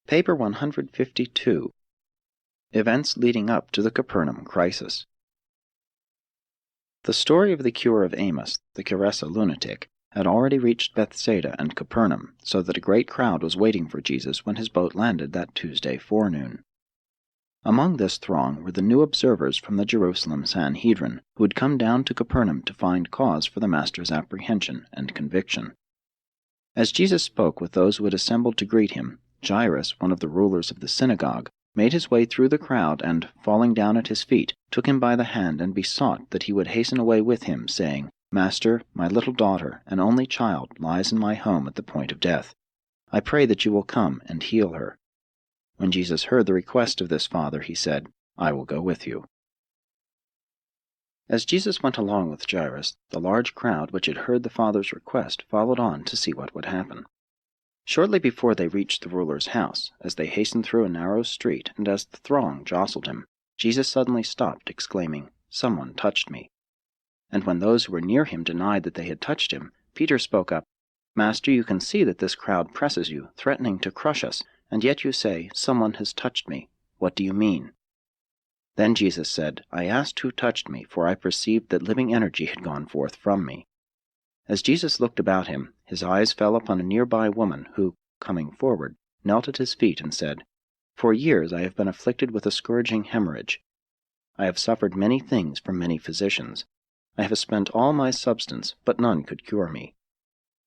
Paper 152. Events leading up to the Capernaum crisis. The story of the cure of Amos, the Gerasa lunatic, had already reached Bethsaida and Capernaum, so that a great crowd was waiting for Jesus when his boat landed that Tuesday forenoon. Among this throng were the new observers from the Jerusalem Sanhedrin, who had come down to Capernaum to find cause for the Master's apprehension and conviction. As Jesus spoke with those who had assembled to greet him, Jairus, one of the rulers of the synagogue, made his way through the crowd and, falling down at his feet, took him by the hand and besought that he would hasten away with him, saying, "Master, my little daughter, an only child, lies in my home at the point of death. I pray that you will come and heal her." When Jesus heard the request of this father, he said, "I will go with you." As Jesus went along with Jairus, the large crowd which had heard the father's request followed on to see what would happen. Shortly before they reached the ruler's house, as they hastened through a narrow street, and as the throng jostled him, Jesus suddenly stopped, exclaiming, "Someone touched me." And when those who were near him denied that they had touched him, Peter spoke up, "Master, you can see that this crowd presses you, threatening to crush us, and yet you say, 'Someone has touched me.' What do you mean?" Then Jesus said, "I asked who touched me, for I perceived that living energy had gone forth from me." As Jesus looked about him, his eyes fell upon a nearby woman who, coming forward, knelt at his feet and said, "For years I have been afflicted with a scourging hemorrhage. I have suffered many things from many physicians. I have spent all my substance, but none could cure me.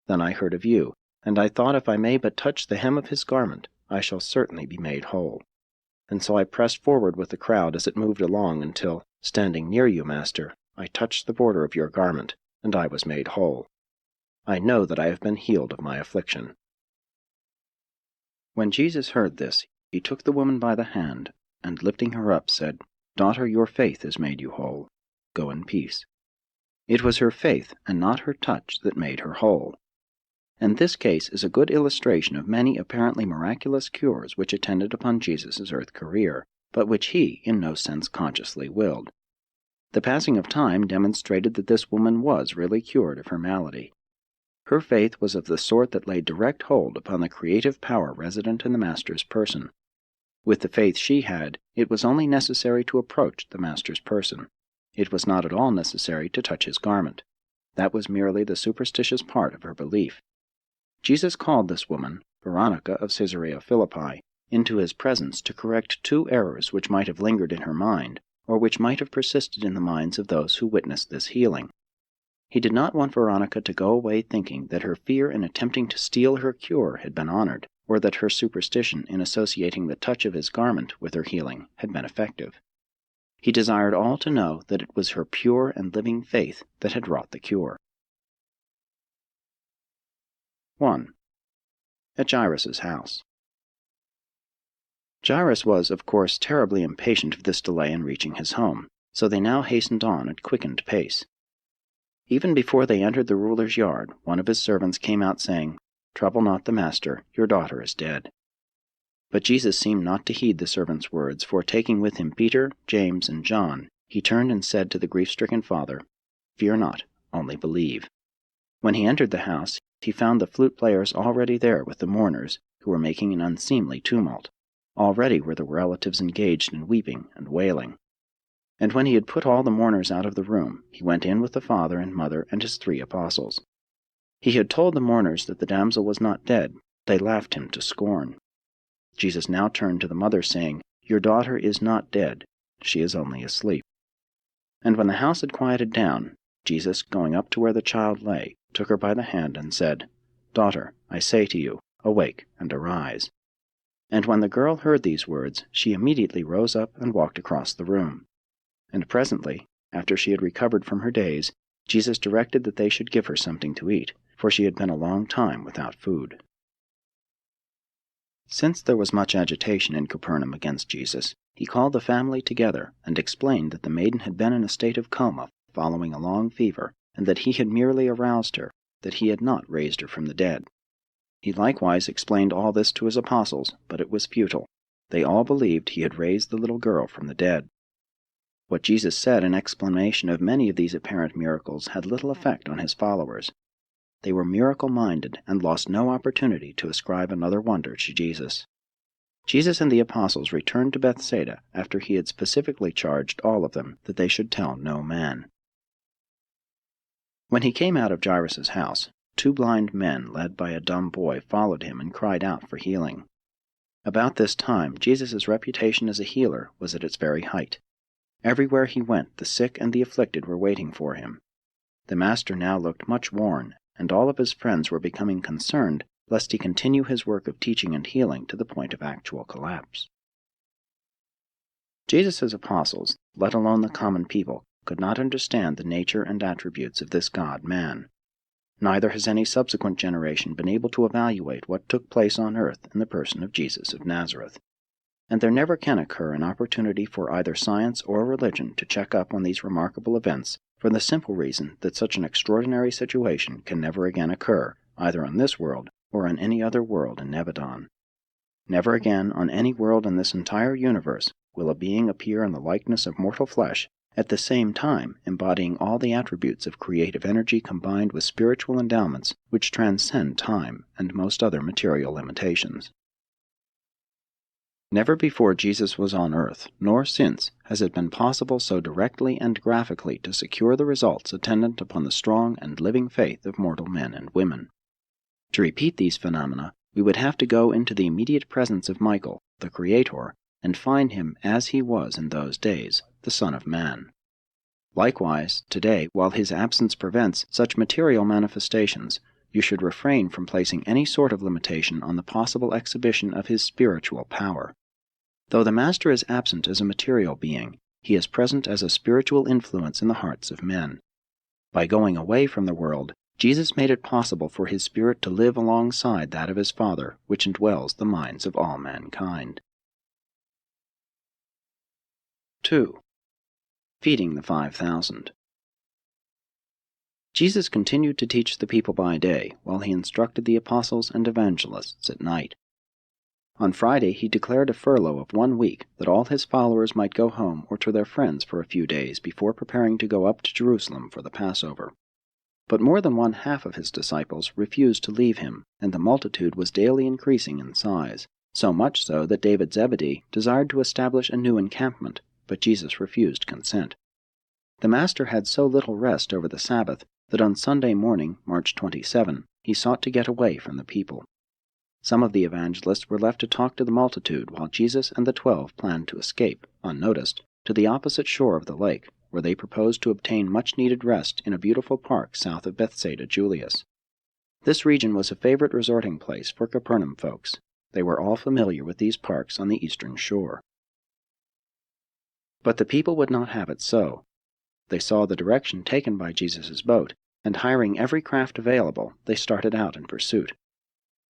Then I heard of you, and I thought if I may but touch the hem of his garment, I shall certainly be made whole. And so I pressed forward with the crowd as it moved along until, standing near you, Master, I touched the border of your garment, and I was made whole. I know that I have been healed of my affliction." When Jesus heard this, he took the woman by the hand, and lifting her up, said, "Daughter, your faith has made you whole. Go in peace." It was her faith and not her touch that made her whole. And this case is a good illustration of many apparently miraculous cures which attended upon Jesus' earth career, but which he, in no sense consciously willed. The passing of time demonstrated that this woman was really cured of her malady. Her faith was of the sort that laid direct hold upon the creative power resident in the Master's person. With the faith she had, it was only necessary to approach the Master's person. It was not at all necessary to touch his garment. That was merely the superstitious part of her belief. Jesus called this woman, Veronica of Caesarea Philippi, into his presence to correct two errors which might have lingered in her mind, or which might have persisted in the minds of those who witnessed this healing. He did not want Veronica to go away thinking that her fear in attempting to steal her cure had been honored, or that her superstition in associating the touch of his garment with her healing had been effective. He desired all to know that it was her pure and living faith that had wrought the cure. 1. At Jairus's house. Jairus was, of course, terribly impatient of this delay in reaching his home, so they now hastened on at quickened pace. Even before they entered the ruler's yard, one of his servants came out saying, "Trouble not the master, your daughter is dead." But Jesus seemed not to heed the servant's words, for taking with him Peter, James, and John, he turned and said to the grief-stricken father, "Fear not, only believe." When he entered the house, he found the flute players already there with the mourners, who were making an unseemly tumult. Already were the relatives engaged in weeping and wailing. And when he had put all the mourners out of the room, he went in with the father and mother and his 3 apostles. He had told the mourners that the damsel was not dead. They laughed him to scorn. Jesus now turned to the mother, saying, "Your daughter is not dead. She is only asleep." And when the house had quieted down, Jesus, going up to where the child lay, took her by the hand and said, "Daughter, I say to you, awake and arise." And when the girl heard these words, she immediately rose up and walked across the room. And presently, after she had recovered from her daze, Jesus directed that they should give her something to eat, for she had been a long time without food. Since there was much agitation in Capernaum against Jesus, he called the family together and explained that the maiden had been in a state of coma following a long fever, and that he had merely aroused her, that he had not raised her from the dead. He likewise explained all this to his apostles, but it was futile. They all believed he had raised the little girl from the dead. What Jesus said in explanation of many of these apparent miracles had little effect on his followers. They were miracle-minded and lost no opportunity to ascribe another wonder to Jesus. Jesus and the apostles returned to Bethsaida after he had specifically charged all of them that they should tell no man. When he came out of Jairus's house, 2 blind men led by a dumb boy followed him and cried out for healing. About this time, Jesus' reputation as a healer was at its very height. Everywhere he went, the sick and the afflicted were waiting for him. The Master now looked much worn, and all of his friends were becoming concerned lest he continue his work of teaching and healing to the point of actual collapse. Jesus' apostles, let alone the common people, could not understand the nature and attributes of this God-man. Neither has any subsequent generation been able to evaluate what took place on earth in the person of Jesus of Nazareth. And there never can occur an opportunity for either science or religion to check up on these remarkable events, for the simple reason that such an extraordinary situation can never again occur, either on this world or on any other world in Nebadon. Never again on any world in this entire universe will a being appear in the likeness of mortal flesh, at the same time embodying all the attributes of creative energy combined with spiritual endowments which transcend time and most other material limitations. Never before Jesus was on earth, nor since, has it been possible so directly and graphically to secure the results attendant upon the strong and living faith of mortal men and women. To repeat these phenomena, we would have to go into the immediate presence of Michael, the Creator, and find him as he was in those days, the Son of Man. Likewise, today, while his absence prevents such material manifestations, you should refrain from placing any sort of limitation on the possible exhibition of his spiritual power. Though the Master is absent as a material being, he is present as a spiritual influence in the hearts of men. By going away from the world, Jesus made it possible for his Spirit to live alongside that of his Father, which indwells the minds of all mankind. 2. Feeding the 5,000. Jesus continued to teach the people by day, while he instructed the apostles and evangelists at night. On Friday he declared a furlough of 1 week, that all his followers might go home or to their friends for a few days before preparing to go up to Jerusalem for the Passover. But more than 1/2 of his disciples refused to leave him, and the multitude was daily increasing in size, so much so that David Zebedee desired to establish a new encampment, but Jesus refused consent. The Master had so little rest over the Sabbath that on Sunday morning, March 27, he sought to get away from the people. Some of the evangelists were left to talk to the multitude while Jesus and the 12 planned to escape, unnoticed, to the opposite shore of the lake, where they proposed to obtain much-needed rest in a beautiful park south of Bethsaida Julius. This region was a favorite resorting place for Capernaum folks. They were all familiar with these parks on the eastern shore. But the people would not have it so. They saw the direction taken by Jesus' boat, and hiring every craft available, they started out in pursuit.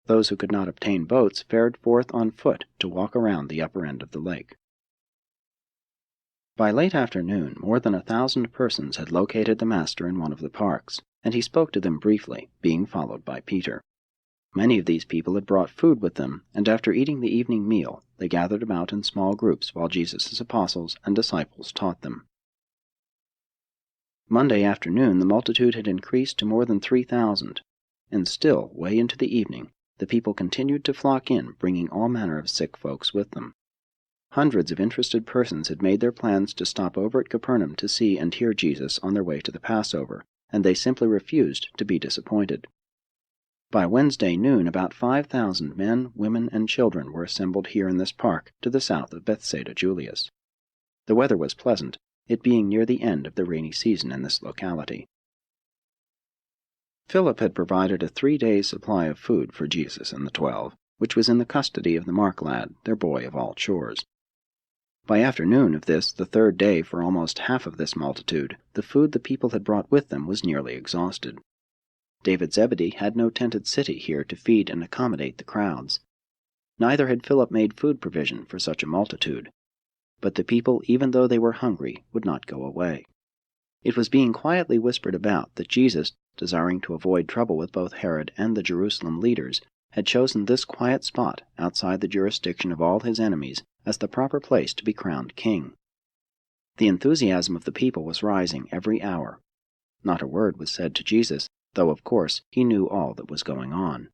Those who could not obtain boats fared forth on foot to walk around the upper end of the lake. By late afternoon, more than 1,000 persons had located the Master in one of the parks, and he spoke to them briefly, being followed by Peter. Many of these people had brought food with them, and after eating the evening meal, they gathered about in small groups while Jesus' apostles and disciples taught them. Monday afternoon the multitude had increased to more than 3,000, and still, way into the evening, the people continued to flock in, bringing all manner of sick folks with them. Hundreds of interested persons had made their plans to stop over at Capernaum to see and hear Jesus on their way to the Passover, and they simply refused to be disappointed. By Wednesday noon, about 5,000 men, women, and children were assembled here in this park to the south of Bethsaida Julius. The weather was pleasant, it being near the end of the rainy season in this locality. Philip had provided a 3 days' supply of food for Jesus and the 12, which was in the custody of the Mark lad, their boy of all chores. By afternoon of this, the 3rd day for almost half of this multitude, the food the people had brought with them was nearly exhausted. David Zebedee had no tented city here to feed and accommodate the crowds. Neither had Philip made food provision for such a multitude. But the people, even though they were hungry, would not go away. It was being quietly whispered about that Jesus, desiring to avoid trouble with both Herod and the Jerusalem leaders, had chosen this quiet spot outside the jurisdiction of all his enemies as the proper place to be crowned king. The enthusiasm of the people was rising every hour. Not a word was said to Jesus, though of course he knew all that was going on.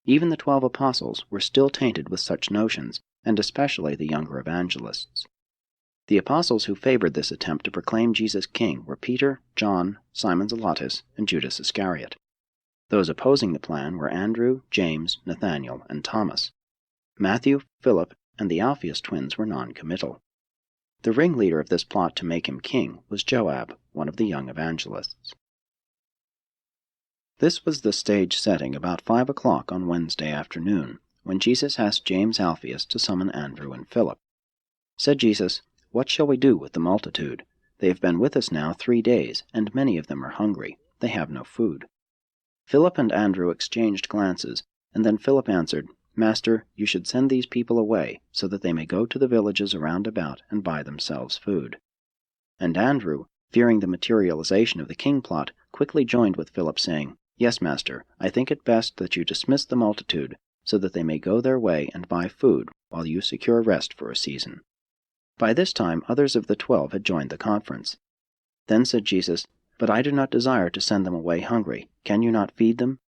Even the 12 apostles were still tainted with such notions, and especially the younger evangelists. The apostles who favored this attempt to proclaim Jesus king were Peter, John, Simon Zelotes, and Judas Iscariot. Those opposing the plan were Andrew, James, Nathanael, and Thomas. Matthew, Philip, and the Alphaeus twins were non-committal. The ringleader of this plot to make him king was Joab, one of the young evangelists. This was the stage setting about 5 o'clock on Wednesday afternoon, when Jesus asked James Alphaeus to summon Andrew and Philip. Said Jesus, "What shall we do with the multitude? They have been with us now 3 days, and many of them are hungry. They have no food." Philip and Andrew exchanged glances, and then Philip answered, "Master, you should send these people away, so that they may go to the villages around about and buy themselves food." And Andrew, fearing the materialization of the king plot, quickly joined with Philip, saying, "Yes, Master, I think it best that you dismiss the multitude, so that they may go their way and buy food, while you secure rest for a season." By this time others of the 12 had joined the conference. Then said Jesus, "But I do not desire to send them away hungry. Can you not feed them?"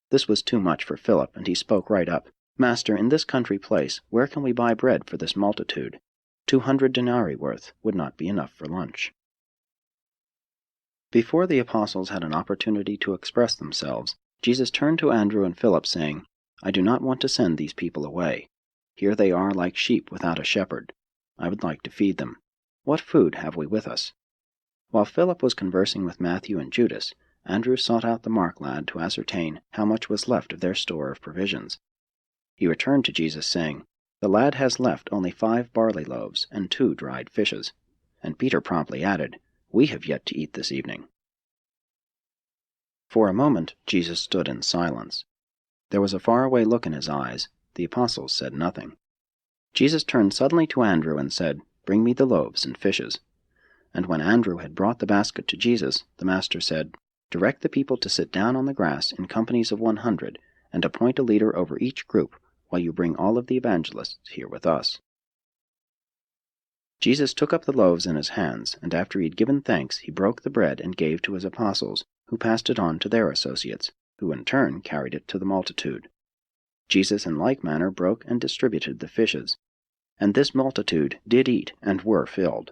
This was too much for Philip, and he spoke right up. "Master, in this country place, where can we buy bread for this multitude? 200 denarii worth would not be enough for lunch." Before the apostles had an opportunity to express themselves, Jesus turned to Andrew and Philip, saying, "I do not want to send these people away. Here they are like sheep without a shepherd. I would like to feed them. What food have we with us?" While Philip was conversing with Matthew and Judas, Andrew sought out the Mark lad to ascertain how much was left of their store of provisions. He returned to Jesus, saying, "The lad has left only 5 barley loaves and 2 dried fishes." And Peter promptly added, "We have yet to eat this evening." For a moment Jesus stood in silence. There was a faraway look in his eyes. The apostles said nothing. Jesus turned suddenly to Andrew and said, "Bring me the loaves and fishes." And when Andrew had brought the basket to Jesus, the Master said, "Direct the people to sit down on the grass in companies of 100, and appoint a leader over each group, while you bring all of the evangelists here with us." Jesus took up the loaves in his hands, and after he had given thanks, he broke the bread and gave to his apostles, who passed it on to their associates, who in turn carried it to the multitude. Jesus in like manner broke and distributed the fishes. And this multitude did eat and were filled.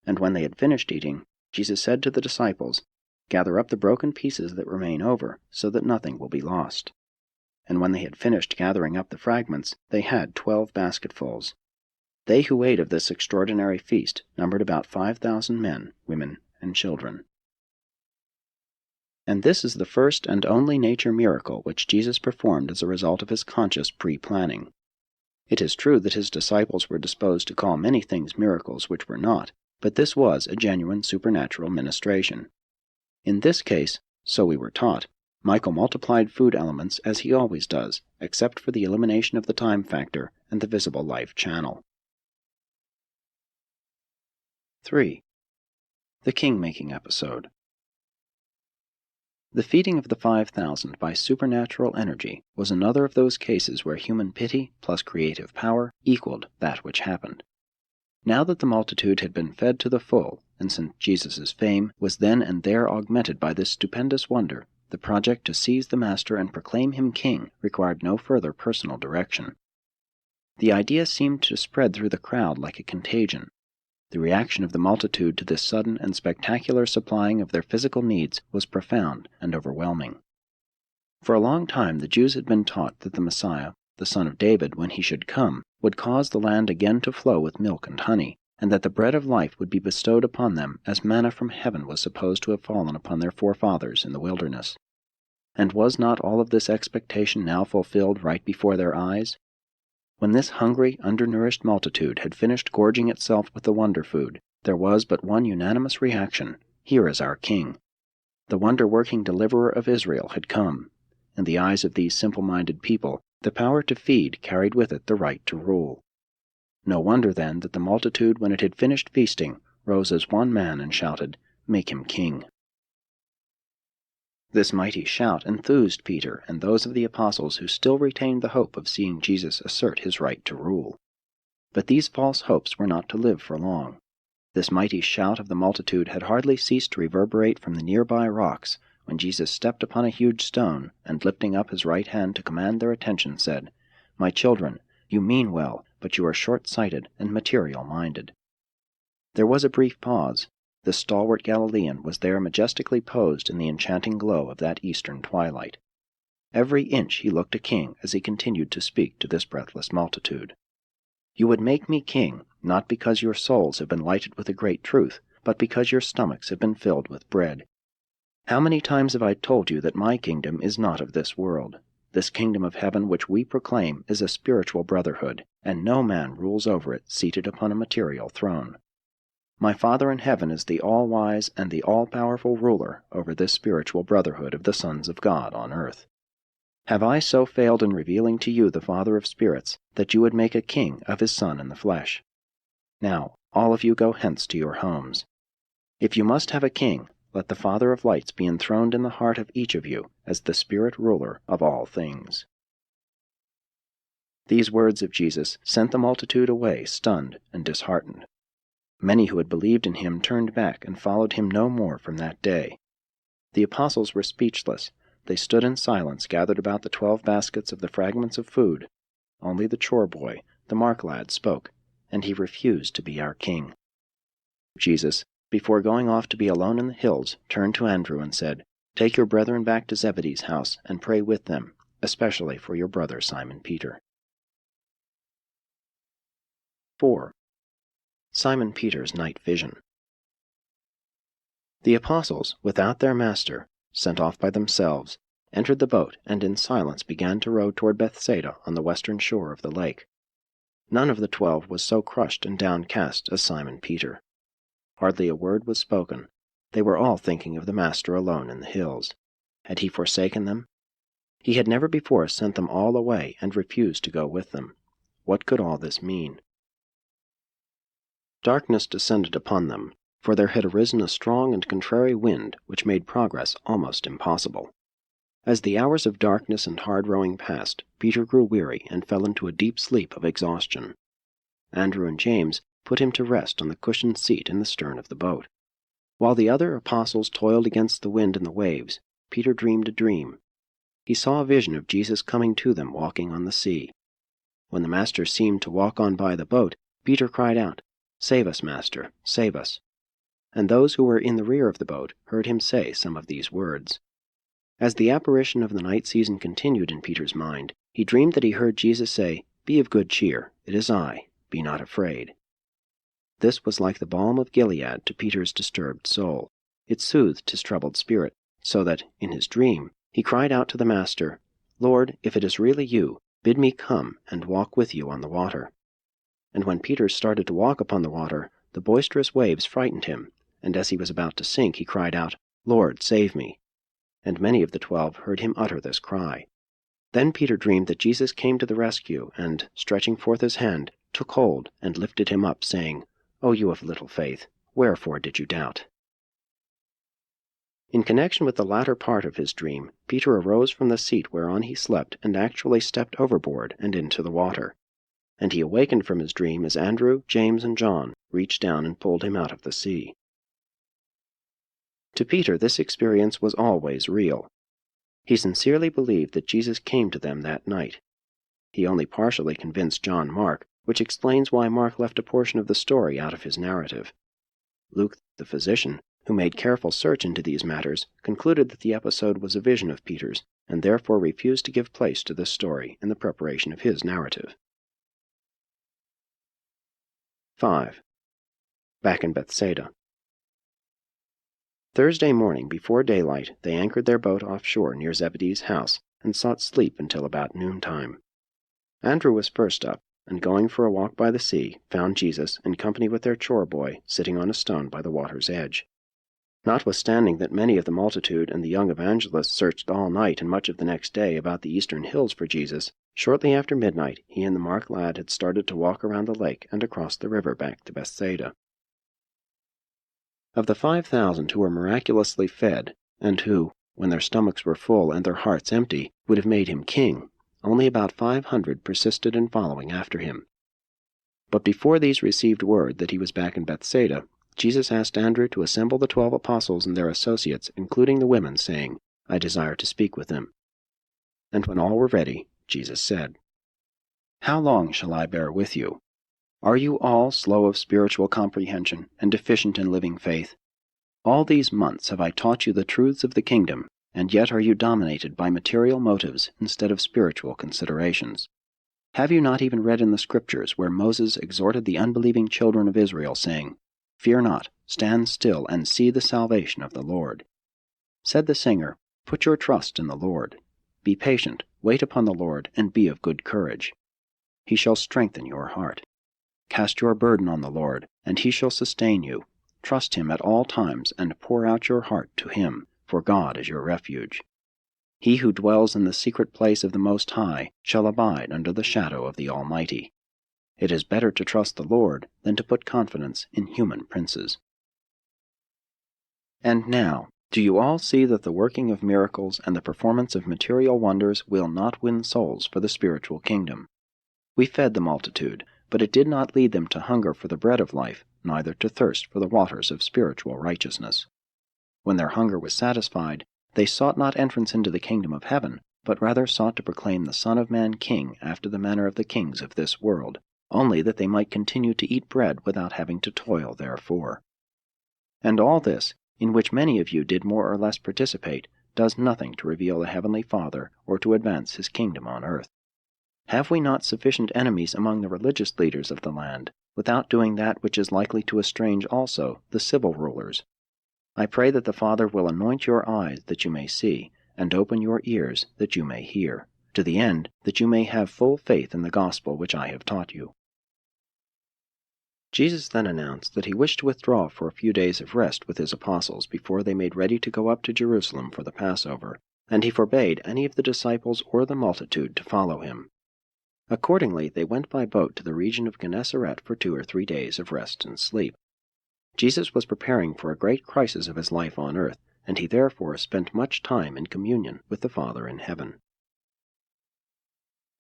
And when they had finished eating, Jesus said to the disciples, "Gather up the broken pieces that remain over, so that nothing will be lost." And when they had finished gathering up the fragments, they had 12 basketfuls. They who ate of this extraordinary feast numbered about 5,000 men, women, and children. And this is the first and only nature miracle which Jesus performed as a result of his conscious pre-planning. It is true that his disciples were disposed to call many things miracles which were not, but this was a genuine supernatural ministration. In this case, so we were taught, Michael multiplied food elements as he always does, except for the elimination of the time factor and the visible life channel. 3. The king-making episode. The feeding of the 5,000 by supernatural energy was another of those cases where human pity plus creative power equaled that which happened. Now that the multitude had been fed to the full, and since Jesus' fame was then and there augmented by this stupendous wonder, the project to seize the Master and proclaim him king required no further personal direction. The idea seemed to spread through the crowd like a contagion. The reaction of the multitude to this sudden and spectacular supplying of their physical needs was profound and overwhelming. For a long time the Jews had been taught that the Messiah, the son of David, when he should come, would cause the land again to flow with milk and honey, and that the bread of life would be bestowed upon them as manna from heaven was supposed to have fallen upon their forefathers in the wilderness. And was not all of this expectation now fulfilled right before their eyes? When this hungry, undernourished multitude had finished gorging itself with the wonder food, there was but one unanimous reaction: "Here is our king." The wonder-working deliverer of Israel had come. In the eyes of these simple-minded people, the power to feed carried with it the right to rule. No wonder, then, that the multitude, when it had finished feasting, rose as one man and shouted, "Make him king." This mighty shout enthused Peter and those of the apostles who still retained the hope of seeing Jesus assert his right to rule. But these false hopes were not to live for long. This mighty shout of the multitude had hardly ceased to reverberate from the nearby rocks when Jesus stepped upon a huge stone and, lifting up his right hand to command their attention, said, "My children, you mean well, but you are short-sighted and material-minded." There was a brief pause. The stalwart Galilean was there majestically posed in the enchanting glow of that eastern twilight. Every inch he looked a king as he continued to speak to this breathless multitude. "You would make me king, not because your souls have been lighted with a great truth, but because your stomachs have been filled with bread. How many times have I told you that my kingdom is not of this world? This kingdom of heaven which we proclaim is a spiritual brotherhood, and no man rules over it seated upon a material throne. My Father in heaven is the all-wise and the all-powerful ruler over this spiritual brotherhood of the sons of God on earth. Have I so failed in revealing to you the Father of spirits, that you would make a king of his Son in the flesh? Now, all of you go hence to your homes. If you must have a king, let the Father of lights be enthroned in the heart of each of you as the Spirit ruler of all things." These words of Jesus sent the multitude away stunned and disheartened. Many who had believed in him turned back and followed him no more from that day. The apostles were speechless. They stood in silence, gathered about the 12 baskets of the fragments of food. Only the chore boy, the Mark lad, spoke, and he refused to be our king. Jesus, before going off to be alone in the hills, turned to Andrew and said, "Take your brethren back to Zebedee's house and pray with them, especially for your brother Simon Peter." 4. Simon Peter's night vision. The apostles, without their master, sent off by themselves, entered the boat and in silence began to row toward Bethsaida on the western shore of the lake. None of the 12 was so crushed and downcast as Simon Peter. Hardly a word was spoken. They were all thinking of the Master alone in the hills. Had he forsaken them? He had never before sent them all away and refused to go with them. What could all this mean? Darkness descended upon them, for there had arisen a strong and contrary wind which made progress almost impossible. As the hours of darkness and hard rowing passed, Peter grew weary and fell into a deep sleep of exhaustion. Andrew and James put him to rest on the cushioned seat in the stern of the boat. While the other apostles toiled against the wind and the waves, Peter dreamed a dream. He saw a vision of Jesus coming to them walking on the sea. When the Master seemed to walk on by the boat, Peter cried out, "Save us, Master, save us." And those who were in the rear of the boat heard him say some of these words. As the apparition of the night season continued in Peter's mind, he dreamed that he heard Jesus say, "Be of good cheer, it is I, be not afraid." This was like the balm of Gilead to Peter's disturbed soul. It soothed his troubled spirit, so that, in his dream, he cried out to the Master, "Lord, if it is really you, bid me come and walk with you on the water." And when Peter started to walk upon the water, the boisterous waves frightened him, and as he was about to sink, he cried out, "Lord, save me." And many of the 12 heard him utter this cry. Then Peter dreamed that Jesus came to the rescue, and, stretching forth his hand, took hold and lifted him up, saying, "O you of little faith, wherefore did you doubt?" In connection with the latter part of his dream, Peter arose from the seat whereon he slept and actually stepped overboard and into the water. And he awakened from his dream as Andrew, James, and John reached down and pulled him out of the sea. To Peter, this experience was always real. He sincerely believed that Jesus came to them that night. He only partially convinced John Mark, which explains why Mark left a portion of the story out of his narrative. Luke, the physician, who made careful search into these matters, concluded that the episode was a vision of Peter's, and therefore refused to give place to this story in the preparation of his narrative. 5. Back in Bethsaida. Thursday morning, before daylight, they anchored their boat offshore near Zebedee's house, and sought sleep until about noontime. Andrew was first up, and going for a walk by the sea, found Jesus, in company with their chore boy, sitting on a stone by the water's edge. Notwithstanding that many of the multitude and the young evangelists searched all night and much of the next day about the eastern hills for Jesus, shortly after midnight he and the Mark lad had started to walk around the lake and across the river back to Bethsaida. Of the 5,000 who were miraculously fed, and who, when their stomachs were full and their hearts empty, would have made him king, only about 500 persisted in following after him. But before these received word that he was back in Bethsaida, Jesus asked Andrew to assemble the 12 apostles and their associates, including the women, saying, "I desire to speak with them." And when all were ready, Jesus said, How long shall I bear with you? Are you all slow of spiritual comprehension and deficient in living faith? All these months have I taught you the truths of the kingdom, and yet are you dominated by material motives instead of spiritual considerations? Have you not even read in the Scriptures where Moses exhorted the unbelieving children of Israel, saying, "Fear not, stand still, and see the salvation of the Lord"? Said the singer, "Put your trust in the Lord. Be patient, wait upon the Lord, and be of good courage. He shall strengthen your heart. Cast your burden on the Lord, and he shall sustain you. Trust him at all times, and pour out your heart to him, for God is your refuge. He who dwells in the secret place of the Most High shall abide under the shadow of the Almighty. It is better to trust the Lord than to put confidence in human princes." And now, do you all see that the working of miracles and the performance of material wonders will not win souls for the spiritual kingdom? We fed the multitude, but it did not lead them to hunger for the bread of life, neither to thirst for the waters of spiritual righteousness. When their hunger was satisfied, they sought not entrance into the kingdom of heaven, but rather sought to proclaim the Son of Man king after the manner of the kings of this world, only that they might continue to eat bread without having to toil therefor. And all this, in which many of you did more or less participate, does nothing to reveal the heavenly Father or to advance his kingdom on earth. Have we not sufficient enemies among the religious leaders of the land, without doing that which is likely to estrange also the civil rulers? I pray that the Father will anoint your eyes that you may see, and open your ears that you may hear, to the end that you may have full faith in the gospel which I have taught you. Jesus then announced that he wished to withdraw for a few days of rest with his apostles before they made ready to go up to Jerusalem for the Passover, and he forbade any of the disciples or the multitude to follow him. Accordingly, they went by boat to the region of Gennesaret for 2 or 3 days of rest and sleep. Jesus was preparing for a great crisis of his life on earth, and he therefore spent much time in communion with the Father in heaven.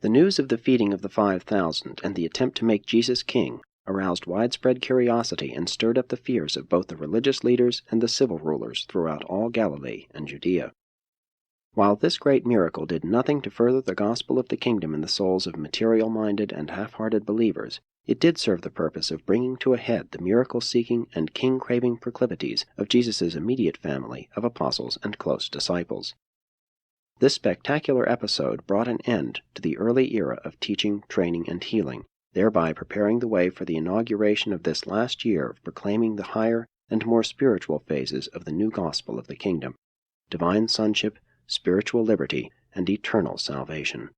The news of the feeding of the 5,000 and the attempt to make Jesus king aroused widespread curiosity and stirred up the fears of both the religious leaders and the civil rulers throughout all Galilee and Judea. While this great miracle did nothing to further the gospel of the kingdom in the souls of material-minded and half-hearted believers, it did serve the purpose of bringing to a head the miracle-seeking and king-craving proclivities of Jesus' immediate family of apostles and close disciples. This spectacular episode brought an end to the early era of teaching, training, and healing, thereby preparing the way for the inauguration of this last year of proclaiming the higher and more spiritual phases of the new gospel of the kingdom: divine sonship, spiritual liberty, and eternal salvation.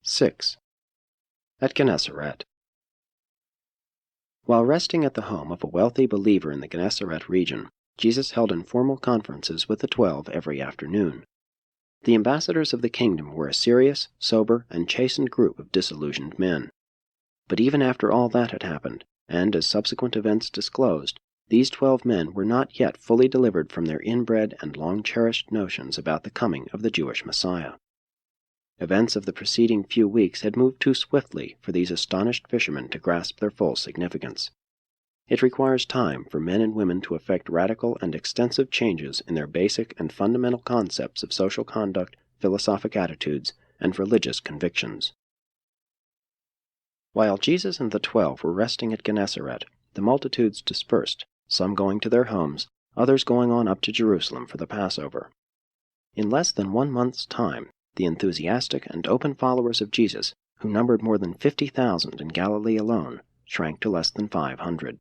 6. At Gennesaret. While resting at the home of a wealthy believer in the Gennesaret region, Jesus held informal conferences with the 12 every afternoon. The ambassadors of the kingdom were a serious, sober, and chastened group of disillusioned men. But even after all that had happened, and as subsequent events disclosed, these 12 men were not yet fully delivered from their inbred and long-cherished notions about the coming of the Jewish Messiah. Events of the preceding few weeks had moved too swiftly for these astonished fishermen to grasp their full significance. It requires time for men and women to effect radical and extensive changes in their basic and fundamental concepts of social conduct, philosophic attitudes, and religious convictions. While Jesus and the 12 were resting at Gennesaret, the multitudes dispersed, some going to their homes, others going on up to Jerusalem for the Passover. In less than 1 month's time, the enthusiastic and open followers of Jesus, who numbered more than 50,000 in Galilee alone, shrank to less than 500.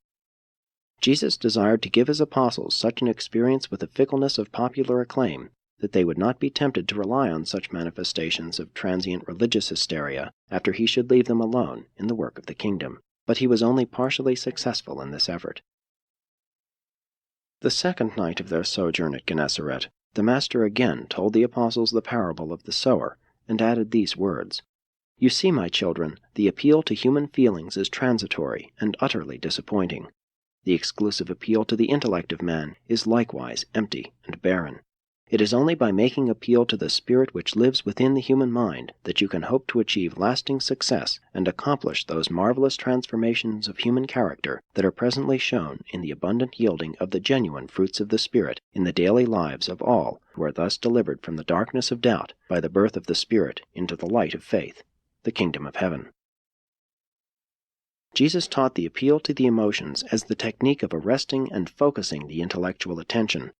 Jesus desired to give his apostles such an experience with the fickleness of popular acclaim that they would not be tempted to rely on such manifestations of transient religious hysteria after he should leave them alone in the work of the kingdom, but he was only partially successful in this effort. The second night of their sojourn at Gennesaret, the Master again told the apostles the parable of the sower, and added these words: "You see, my children, the appeal to human feelings is transitory and utterly disappointing. The exclusive appeal to the intellect of man is likewise empty and barren. It is only by making appeal to the spirit which lives within the human mind that you can hope to achieve lasting success and accomplish those marvelous transformations of human character that are presently shown in the abundant yielding of the genuine fruits of the Spirit in the daily lives of all who are thus delivered from the darkness of doubt by the birth of the Spirit into the light of faith, the kingdom of heaven. Jesus taught the appeal to the emotions as the technique of arresting and focusing the intellectual attention.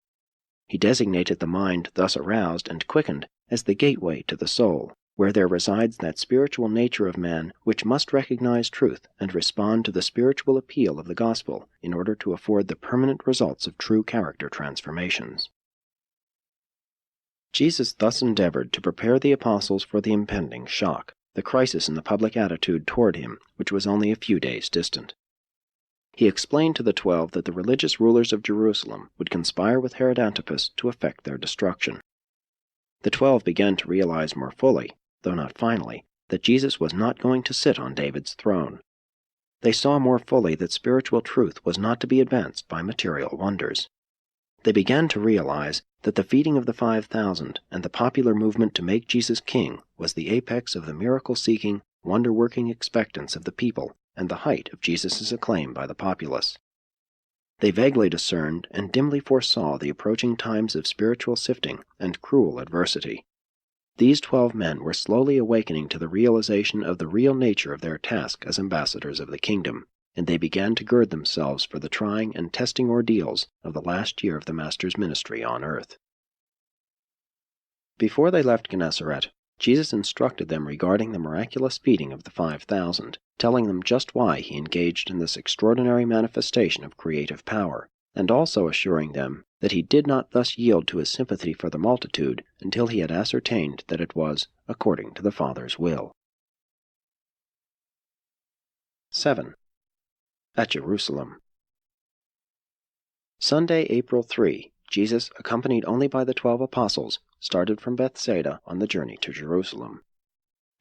He designated the mind thus aroused and quickened as the gateway to the soul, where there resides that spiritual nature of man which must recognize truth and respond to the spiritual appeal of the gospel in order to afford the permanent results of true character transformations. Jesus thus endeavored to prepare the apostles for the impending shock, the crisis in the public attitude toward him, which was only a few days distant. He explained to the 12 that the religious rulers of Jerusalem would conspire with Herod Antipas to effect their destruction. The 12 began to realize more fully, though not finally, that Jesus was not going to sit on David's throne. They saw more fully that spiritual truth was not to be advanced by material wonders. They began to realize that the feeding of the 5,000 and the popular movement to make Jesus king was the apex of the miracle-seeking, wonder-working expectance of the people and the height of Jesus' acclaim by the populace. They vaguely discerned and dimly foresaw the approaching times of spiritual sifting and cruel adversity. These 12 men were slowly awakening to the realization of the real nature of their task as ambassadors of the kingdom, and they began to gird themselves for the trying and testing ordeals of the last year of the Master's ministry on earth. Before they left Gennesaret, Jesus instructed them regarding the miraculous feeding of the 5,000, telling them just why he engaged in this extraordinary manifestation of creative power, and also assuring them that he did not thus yield to his sympathy for the multitude until he had ascertained that it was according to the Father's will. 7. At Jerusalem. Sunday, April 3, Jesus, accompanied only by the 12 apostles, started from Bethsaida on the journey to Jerusalem.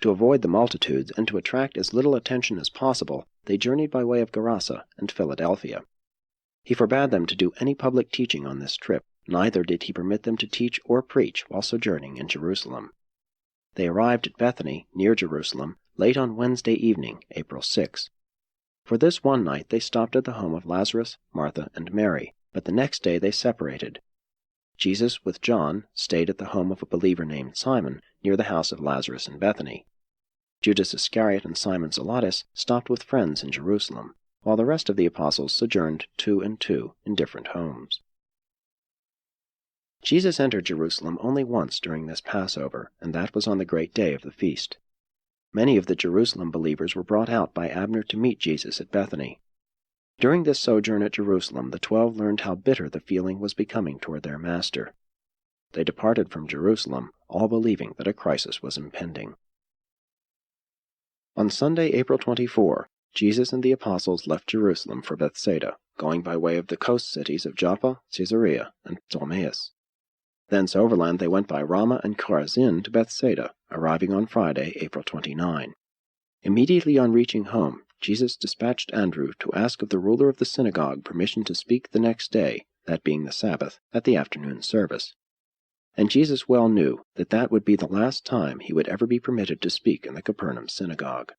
To avoid the multitudes and to attract as little attention as possible, they journeyed by way of Gerasa and Philadelphia. He forbade them to do any public teaching on this trip, neither did he permit them to teach or preach while sojourning in Jerusalem. They arrived at Bethany, near Jerusalem, late on Wednesday evening, April 6. For this one night they stopped at the home of Lazarus, Martha, and Mary, but the next day they separated. Jesus, with John, stayed at the home of a believer named Simon, near the house of Lazarus in Bethany. Judas Iscariot and Simon Zelotes stopped with friends in Jerusalem, while the rest of the apostles sojourned 2 and 2 in different homes. Jesus entered Jerusalem only once during this Passover, and that was on the great day of the feast. Many of the Jerusalem believers were brought out by Abner to meet Jesus at Bethany. During this sojourn at Jerusalem, the 12 learned how bitter the feeling was becoming toward their master. They departed from Jerusalem, all believing that a crisis was impending. On Sunday, April 24, Jesus and the apostles left Jerusalem for Bethsaida, going by way of the coast cities of Joppa, Caesarea, and Ptolemais. Thence overland they went by Ramah and Chorazin to Bethsaida, arriving on Friday, April 29. Immediately on reaching home, Jesus dispatched Andrew to ask of the ruler of the synagogue permission to speak the next day, that being the Sabbath, at the afternoon service. And Jesus well knew that that would be the last time he would ever be permitted to speak in the Capernaum synagogue.